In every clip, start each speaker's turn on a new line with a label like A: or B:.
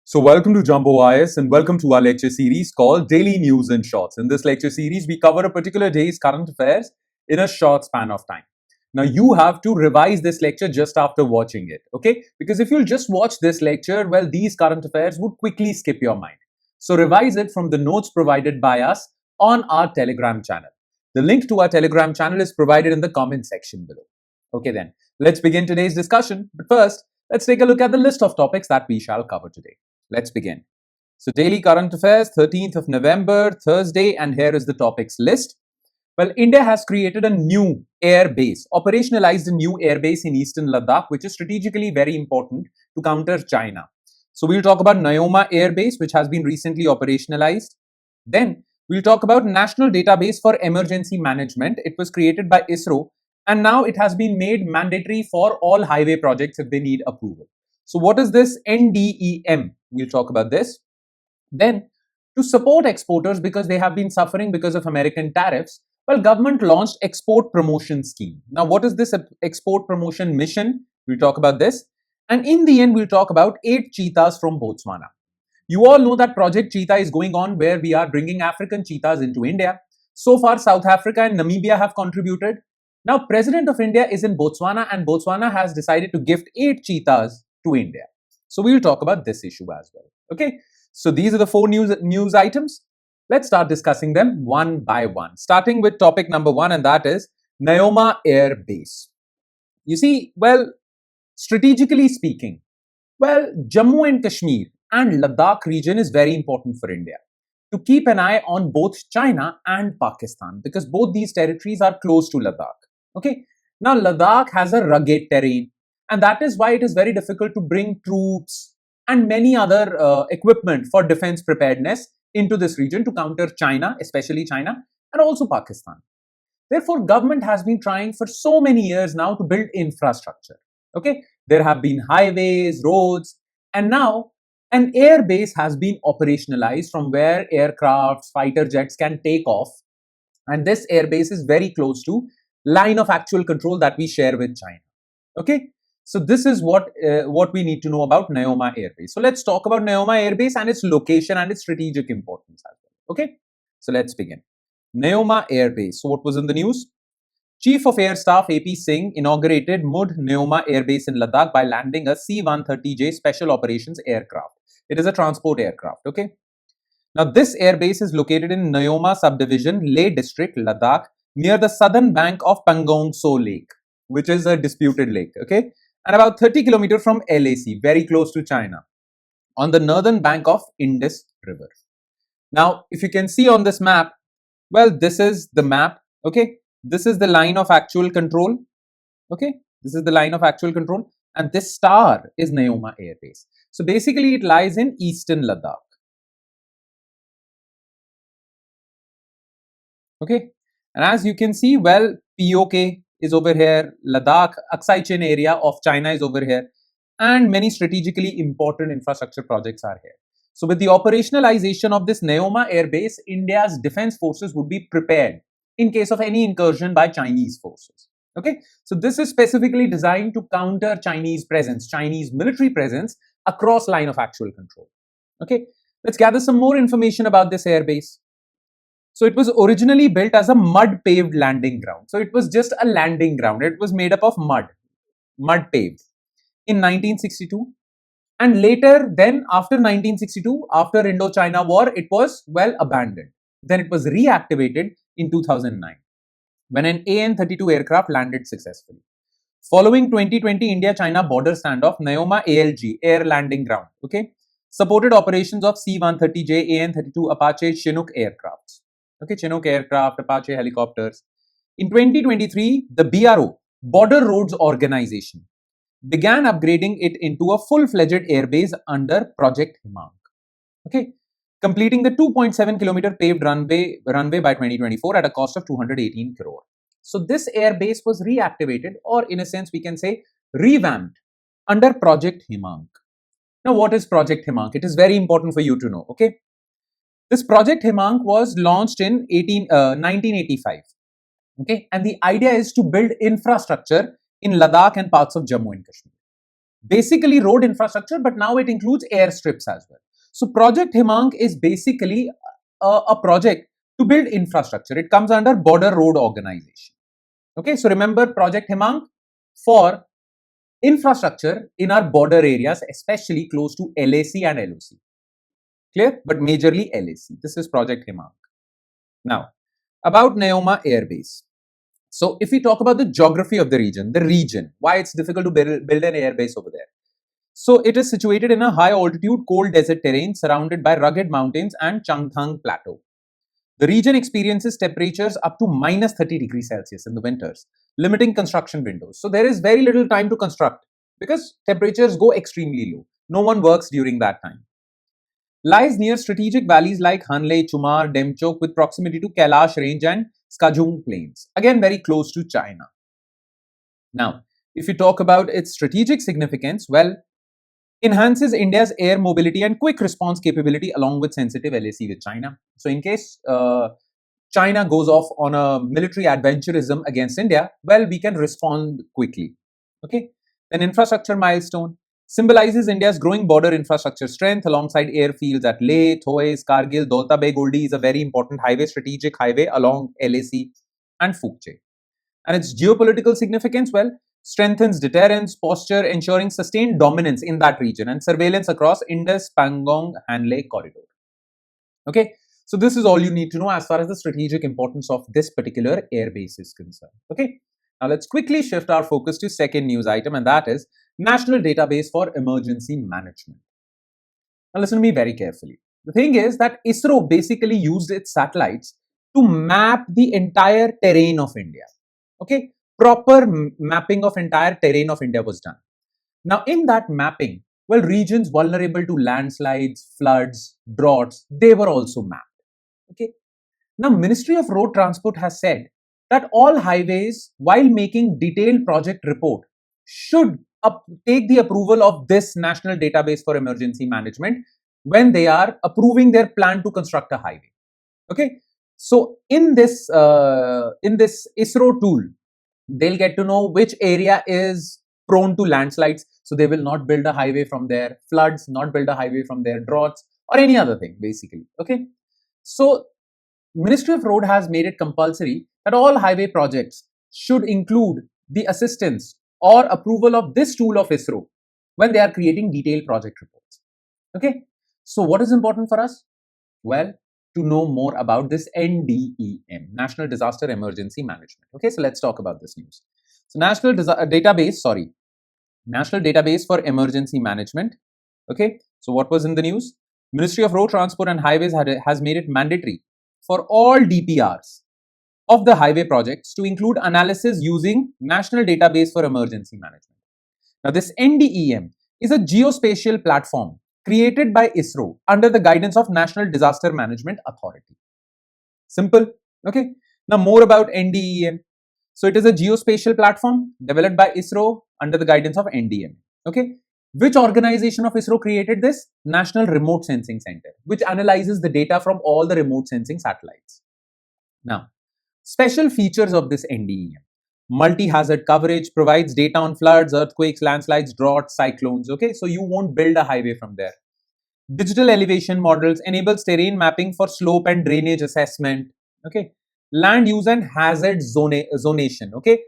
A: So welcome to Jumbo IS and welcome to our lecture series called Daily News in Shorts. In this lecture series, we cover a particular day's current affairs in a short span of time. Now you have to revise this lecture just after watching it, okay? Because if you'll just watch this lecture, well, these current affairs would quickly skip your mind. So revise it from the notes provided by us on our Telegram channel. The link to our Telegram channel is provided in the comment section below. Okay then, let's begin today's discussion. But first, let's take a look at the list of topics that we shall cover today. Let's begin. So daily current affairs, 13th of November, Thursday, and here is the topics list. Well, India has created a new air base, operationalized a new air base in eastern Ladakh, which is strategically very important to counter China. So we'll talk about Nyoma Air Base, which has been recently operationalized. Then we'll talk about National Database for Emergency Management. It was created by ISRO, and now it has been made mandatory for all highway projects if they need approval. So what is this NDEM? We'll talk about this. Then, to support exporters because they have been suffering because of American tariffs, well, government launched export promotion scheme. Now, what is this export promotion mission? We'll talk about this. And in the end, we'll talk about 8 cheetahs from Botswana. You all know that Project Cheetah is going on where we are bringing African cheetahs into India. So far, South Africa and Namibia have contributed. Now, President of India is in Botswana and Botswana has decided to gift 8 cheetahs to India. So we'll talk about this issue as well. Okay. So these are the 4 news items. Let's start discussing them one by one, starting with topic number 1, and that is Nyoma Air Base. You see, well, strategically speaking, well, Jammu and Kashmir and Ladakh region is very important for India to keep an eye on both China and Pakistan because both these territories are close to Ladakh. Okay. Now, Ladakh has a rugged terrain, and that is why it is very difficult to bring troops and many other equipment for defense preparedness into this region to counter China, especially China, and also Pakistan. Therefore, government has been trying for so many years now to build infrastructure. Okay, there have been highways, roads, and now an air base has been operationalized from where aircrafts, fighter jets can take off. And this air base is very close to line of actual control that we share with China. Okay. So this is what we need to know about Nyoma Air Base. So let's talk about Nyoma Air Base and its location and its strategic importance as well. Okay, so let's begin. Nyoma Air Base. So what was in the news? Chief of Air Staff AP Singh inaugurated MUD Nyoma Air Base in Ladakh by landing a C-130J Special Operations aircraft. It is a transport aircraft. Okay. Now this air base is located in Nyoma Subdivision, Leh District, Ladakh, near the southern bank of Pangong So Lake, which is a disputed lake. Okay. And about 30 kilometers from LAC, very close to China, on the northern bank of Indus River. Now, if you can see on this map, well, this is the map, okay? This is the line of actual control, okay? This is the line of actual control, and this star is Nyoma Air Base. So basically, it lies in eastern Ladakh, okay? And as you can see, well, POK is over here, Ladakh, Aksai Chin area of China is over here, and many strategically important infrastructure projects are here. So with the operationalization of this Nyoma Air Base, India's defense forces would be prepared in case of any incursion by Chinese forces. Okay, so this is specifically designed to counter Chinese presence, Chinese military presence across line of actual control. Okay, let's gather some more information about this air base. So it was originally built as a mud-paved landing ground. So it was just a landing ground. It was made up of mud paved in 1962. And later, then after 1962, after Indo-China War, it was, well, abandoned. Then it was reactivated in 2009 when an AN-32 aircraft landed successfully. Following 2020 India-China border standoff, Nyoma ALG, Air Landing Ground, okay, supported operations of C-130J, AN-32 Apache Chinook aircrafts. Okay, Chinook aircraft, Apache helicopters. In 2023, the BRO, Border Roads Organization, began upgrading it into a full-fledged airbase under Project Himang. Okay, completing the 2.7 kilometer paved runway by 2024 at a cost of 218 crore. So this airbase was reactivated, or in a sense we can say revamped, under Project Himang. Now, what is Project Himang? It is very important for you to know. Okay. This Project Himang was launched in 1985. Okay, and the idea is to build infrastructure in Ladakh and parts of Jammu and Kashmir. basically road infrastructure, but now it includes airstrips as well. So Project Himang is basically a project to build infrastructure. It comes under Border Road Organization. Okay, so remember Project Himang for infrastructure in our border areas, especially close to LAC and LOC. Clear? But majorly LAC. This is Project Himang. Now, about Nyoma Air Base. So, if we talk about the geography of the region, why it's difficult to build an air base over there. So, it is situated in a high altitude, cold desert terrain surrounded by rugged mountains and Changthang Plateau. The region experiences temperatures up to minus 30 degrees Celsius in the winters, limiting construction windows. So, there is very little time to construct because temperatures go extremely low. No one works during that time. Lies near strategic valleys like Hanle, Chumar, Demchok with proximity to Kailash Range and Skajung Plains. Again, very close to China. Now, if you talk about its strategic significance, well, enhances India's air mobility and quick response capability along with sensitive LAC with China. So, in case China goes off on a military adventurism against India, well, we can respond quickly. Okay. Then infrastructure milestone symbolizes India's growing border infrastructure strength alongside airfields at Leh, Thois, Kargil, Dolta Beg Goldi is a very important highway, strategic highway along LAC and Phukche. And its geopolitical significance, well, strengthens deterrence, posture, ensuring sustained dominance in that region and surveillance across Indus-Pangong-Hanle corridor. Okay, so this is all you need to know as far as the strategic importance of this particular airbase is concerned. Okay, now let's quickly shift our focus to second news item, and that is National Database for Emergency Management. Now listen to me very carefully. The thing is that ISRO basically used its satellites to map the entire terrain of India. Okay, proper mapping of entire terrain of India was done. Now in that mapping, well, regions vulnerable to landslides, floods, droughts, they were also mapped. Okay. Now Ministry of Road Transport has said that all highways, while making detailed project report, should take the approval of this National Database for Emergency Management when they are approving their plan to construct a highway. Okay. So in this ISRO tool, they'll get to know which area is prone to landslides. So they will not build a highway from there, floods, not build a highway from there, droughts, or any other thing, basically. Okay. So Ministry of Road has made it compulsory that all highway projects should include the assistance or approval of this tool of ISRO when they are creating detailed project reports. Okay. So what is important for us? Well, to know more about this NDEM, National Disaster Emergency Management. Okay, so let's talk about this news. So National Database for Emergency Management. Okay, so what was in the news? Ministry of Road Transport and Highways has made it mandatory for all DPRs of the highway projects to include analysis using National Database for Emergency Management. Now this NDEM is a geospatial platform created by ISRO under the guidance of National Disaster Management Authority. Simple. Okay. Now more about NDEM. So it is a geospatial platform developed by ISRO under the guidance of NDEM. Okay. Which organization of ISRO created this? National Remote Sensing Center, which analyzes the data from all the remote sensing satellites. Now, special features of this NDEM. Multi-hazard coverage, provides data on floods, earthquakes, landslides, droughts, cyclones. Okay, so you won't build a highway from there. Digital elevation models, enables terrain mapping for slope and drainage assessment. Okay, land use and hazard zonation. Okay,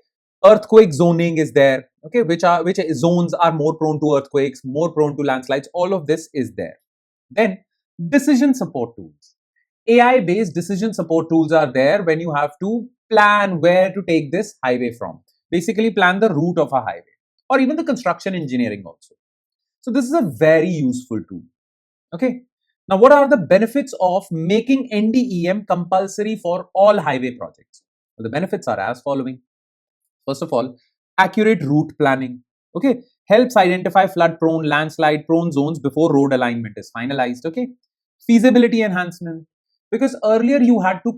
A: earthquake zoning is there. Okay, which zones are more prone to earthquakes, more prone to landslides. All of this is there. Then decision support tools. AI-based decision support tools are there when you have to plan where to take this highway from. Basically plan the route of a highway or even the construction engineering also. So this is a very useful tool. Okay. Now what are the benefits of making NDEM compulsory for all highway projects? Well, the benefits are as following. First of all, accurate route planning. Okay. Helps identify flood prone, landslide prone zones before road alignment is finalized. Okay. Feasibility enhancement. Because earlier you had to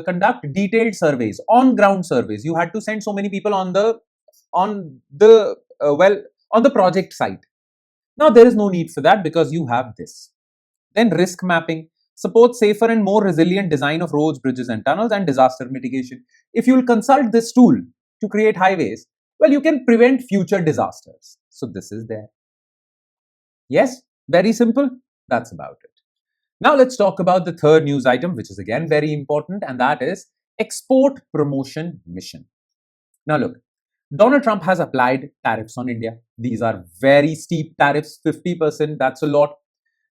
A: conduct detailed surveys, on-ground surveys. You had to send so many people on the project site. Now there is no need for that because you have this. Then risk mapping supports safer and more resilient design of roads, bridges, and tunnels, and disaster mitigation. If you will consult this tool to create highways, well, you can prevent future disasters. So this is there. Yes, very simple. That's about it. Now let's talk about the third news item, which is again very important, and that is export promotion mission. Now look, Donald Trump has applied tariffs on India. These are very steep tariffs, 50%, that's a lot.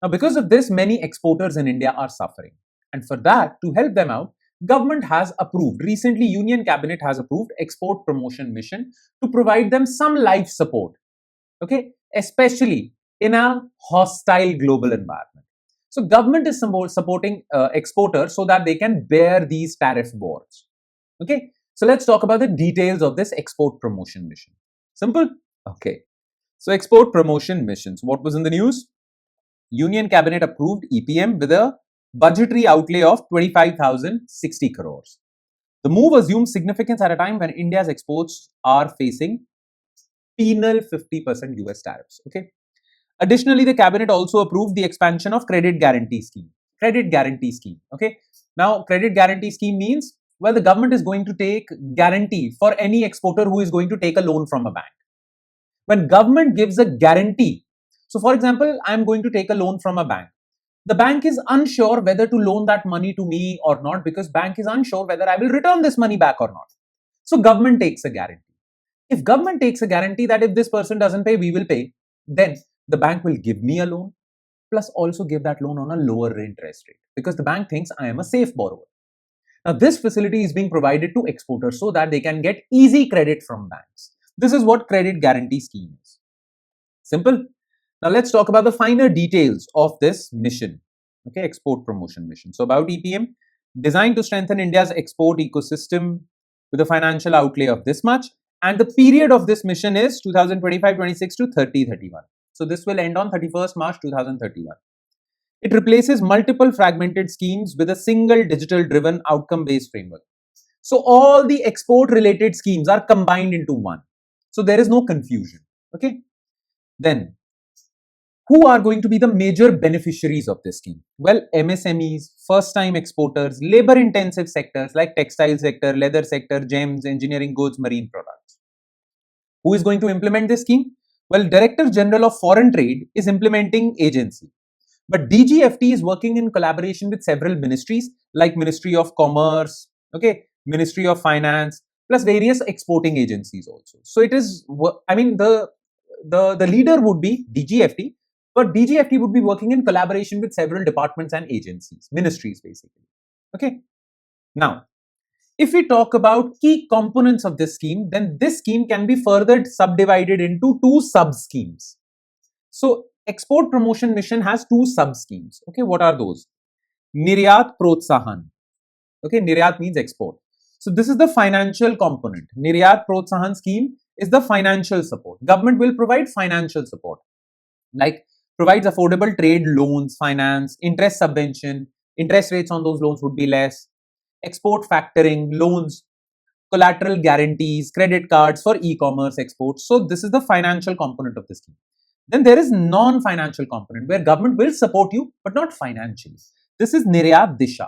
A: Now because of this, many exporters in India are suffering. And for that, to help them out, government has approved, recently Union Cabinet has approved export promotion mission to provide them some life support, okay, especially in a hostile global environment. So government is supporting exporters so that they can bear these tariff wars. Okay, so let's talk about the details of this export promotion mission. Simple? Okay. So export promotion missions. What was in the news? Union Cabinet approved EPM with a budgetary outlay of 25,060 crores. The move assumes significance at a time when India's exports are facing penal 50% US tariffs. Okay. Additionally, the cabinet also approved the expansion of credit guarantee scheme. Credit guarantee scheme. Okay. Now, credit guarantee scheme means, well, the government is going to take guarantee for any exporter who is going to take a loan from a bank. When government gives a guarantee, so for example, I am going to take a loan from a bank. The bank is unsure whether to loan that money to me or not, because bank is unsure whether I will return this money back or not. So government takes a guarantee. If government takes a guarantee that if this person doesn't pay, we will pay, then the bank will give me a loan, plus also give that loan on a lower interest rate, because the bank thinks I am a safe borrower. Now, this facility is being provided to exporters so that they can get easy credit from banks. This is what credit guarantee scheme is. Simple. Now, let's talk about the finer details of this mission. Okay, export promotion mission. So, about EPM, designed to strengthen India's export ecosystem with a financial outlay of this much. And the period of this mission is 2025-26 to 30-31. So, this will end on 31st March 2031. It replaces multiple fragmented schemes with a single digital-driven outcome-based framework. So all the export-related schemes are combined into one. So there is no confusion. Okay. Then, who are going to be the major beneficiaries of this scheme? Well, MSMEs, first-time exporters, labor-intensive sectors like textile sector, leather sector, gems, engineering goods, marine products. Who is going to implement this scheme? Well, Director General of Foreign Trade is implementing agency. But DGFT is working in collaboration with several ministries like Ministry of Commerce, okay, Ministry of Finance, plus various exporting agencies also. So it is, I mean, the leader would be DGFT, but DGFT would be working in collaboration with several departments and agencies, ministries basically. Okay. Now, if we talk about key components of this scheme, then this scheme can be further subdivided into two sub-schemes. So, export promotion mission has two sub-schemes. Okay, what are those? Niryat Protsahan. Okay, Niryat means export. So, this is the financial component. Niryat Protsahan scheme is the financial support. Government will provide financial support, like provides affordable trade loans, finance, interest subvention. Interest rates on those loans would be less. Export factoring, loans, collateral guarantees, credit cards for e-commerce exports. So, this is the financial component of the scheme. Then there is non-financial component where government will support you, but not financially. This is Niryat Disha.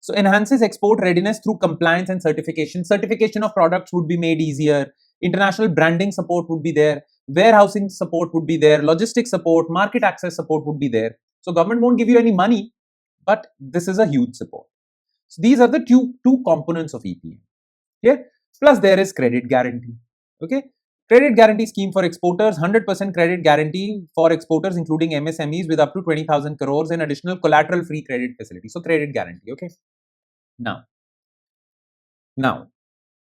A: So, enhances export readiness through compliance and certification. Certification of products would be made easier. International branding support would be there. Warehousing support would be there. Logistics support, market access support would be there. So, government won't give you any money, but this is a huge support. So, these are the two components of EPM. Here, plus there is credit guarantee. Okay. Credit guarantee scheme for exporters, 100% credit guarantee for exporters, including MSMEs with up to 20,000 crores and additional collateral-free credit facility. So, credit guarantee, okay. Now,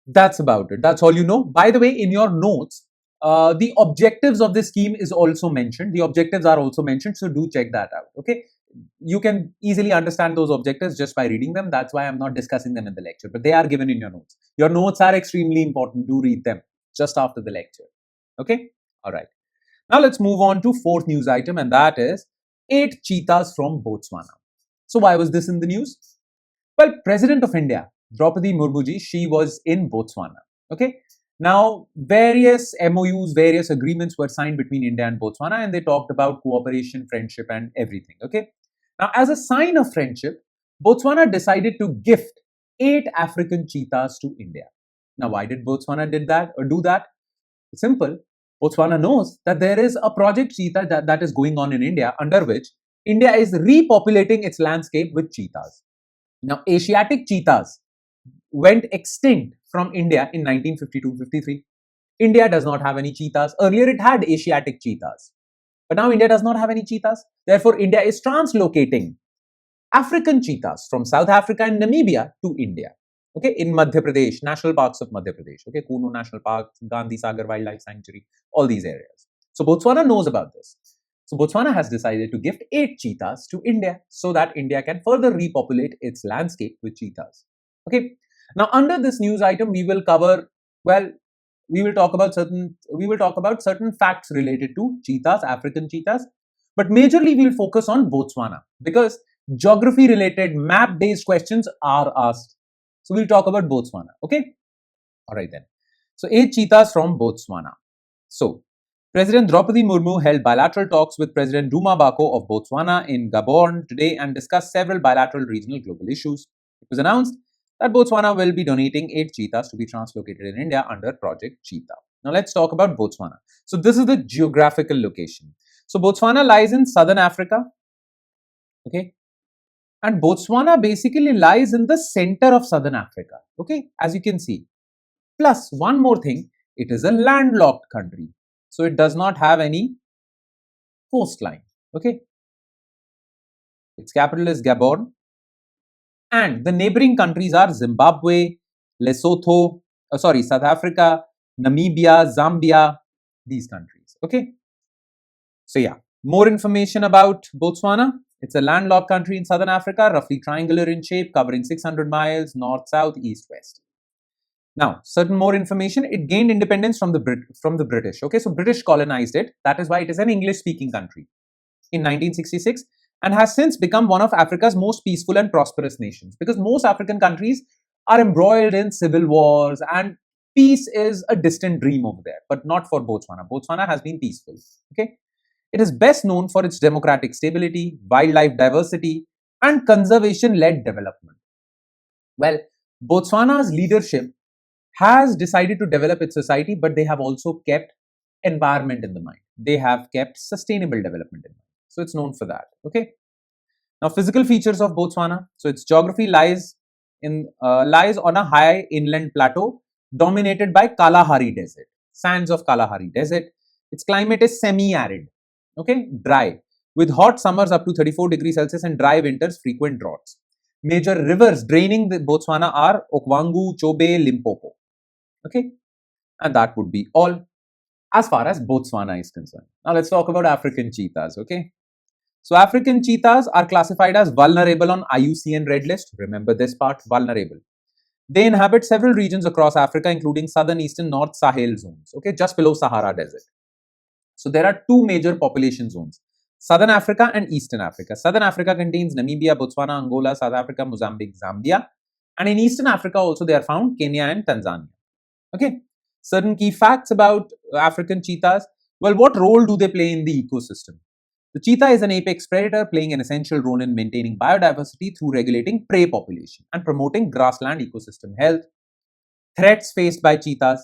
A: that's about it. That's all you know. By the way, in your notes, the objectives of this scheme is also mentioned. The objectives are also mentioned, so do check that out, okay. You can easily understand those objectives just by reading them. That's why I'm not discussing them in the lecture, but they are given in your notes. Your notes are extremely important. Do read them just after the lecture. Okay. All right. Now let's move on to fourth news item, and that is 8 cheetahs from Botswana. So why was this in the news? Well, President of India, Draupadi Murmuji, she was in Botswana. Okay. Now, various MOUs, various agreements were signed between India and Botswana, and they talked about cooperation, friendship, and everything. Okay. Now, as a sign of friendship, Botswana decided to gift 8 African cheetahs to India. Now, why did Botswana do that? Simple. Botswana knows that there is a project cheetah that is going on in India, under which India is repopulating its landscape with cheetahs. Now, Asiatic cheetahs went extinct from India in 1952-53. India does not have any cheetahs. Earlier, it had Asiatic cheetahs. But now India does not have any cheetahs. Therefore, India is translocating African cheetahs from South Africa and Namibia to India. Okay, in Madhya Pradesh, national parks of Madhya Pradesh. Okay, Kuno National Park, Gandhi Sagar Wildlife Sanctuary, all these areas. So Botswana knows about this. So Botswana has decided to gift 8 cheetahs to India so that India can further repopulate its landscape with cheetahs. Okay. Now, under this news item, we will cover, well, we will talk about certain facts related to cheetahs, African cheetahs, but majorly we'll focus on Botswana because geography related map based questions are asked. So we'll talk about Botswana. Okay. All right then. So 8 cheetahs from Botswana. So President Draupadi Murmu held bilateral talks with President Duma Bako of Botswana in Gabon today and discussed several bilateral regional global issues. It was announced that Botswana will be donating 8 cheetahs to be translocated in India under Project Cheetah. Now let's talk about Botswana. So this is the geographical location. So Botswana lies in southern Africa. Okay. And Botswana basically lies in the center of southern Africa. Okay. As you can see. Plus one more thing, it is a landlocked country. So it does not have any coastline. Okay. Its capital is Gabon. And the neighboring countries are Zimbabwe, Lesotho, South Africa, Namibia, Zambia, these countries. Okay. So yeah, more information about Botswana. It's a landlocked country in southern Africa, roughly triangular in shape, covering 600 miles north, south, east, west. Now, certain more information. It gained independence from the British. Okay, so British colonized it. That is why it is an English-speaking country in 1966 and has since become one of Africa's most peaceful and prosperous nations. Because most African countries are embroiled in civil wars and peace is a distant dream over there, but not for Botswana. Botswana has been peaceful. Okay. It is best known for its democratic stability, wildlife diversity, and conservation-led development. Well, Botswana's leadership has decided to develop its society, but they have also kept environment in the mind. They have kept sustainable development in mind. So it's known for that. Okay. Now, physical features of Botswana. So its geography lies on a high inland plateau dominated by Kalahari Desert, sands of Kalahari Desert. Its climate is semi-arid. Okay, dry, with hot summers up to 34 degrees Celsius and dry winters, frequent droughts. Major rivers draining the Botswana are Okwangu, Chobe, Limpopo. Okay, and that would be all as far as Botswana is concerned. Now let's talk about African cheetahs. Okay, so African cheetahs are classified as vulnerable on IUCN Red List. Remember this part, vulnerable. They inhabit several regions across Africa, including southern, eastern, north Sahel zones. Okay, just below Sahara Desert. So there are 2 major population zones, Southern Africa and Eastern Africa. Southern Africa contains Namibia, Botswana, Angola, South Africa, Mozambique, Zambia. And in Eastern Africa also they are found Kenya and Tanzania. Okay. Certain key facts about African cheetahs. Well, what role do they play in the ecosystem? The cheetah is an apex predator playing an essential role in maintaining biodiversity through regulating prey population and promoting grassland ecosystem health. Threats faced by cheetahs,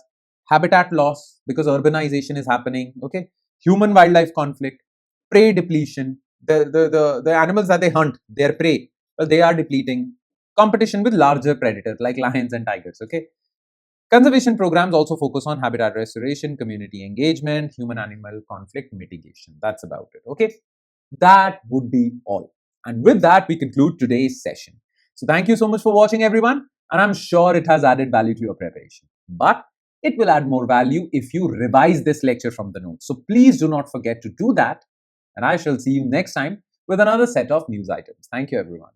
A: habitat loss because urbanization is happening. Okay. Human wildlife conflict, prey depletion, the animals that they hunt, their prey, well, they are depleting. Competition with larger predators like lions and tigers. Okay. Conservation programs also focus on habitat restoration, community engagement, human-animal conflict mitigation. That's about it. Okay. That would be all. And with that, we conclude today's session. So thank you so much for watching, everyone. And I'm sure it has added value to your preparation. But it will add more value if you revise this lecture from the notes. So please do not forget to do that. And I shall see you next time with another set of news items. Thank you, everyone.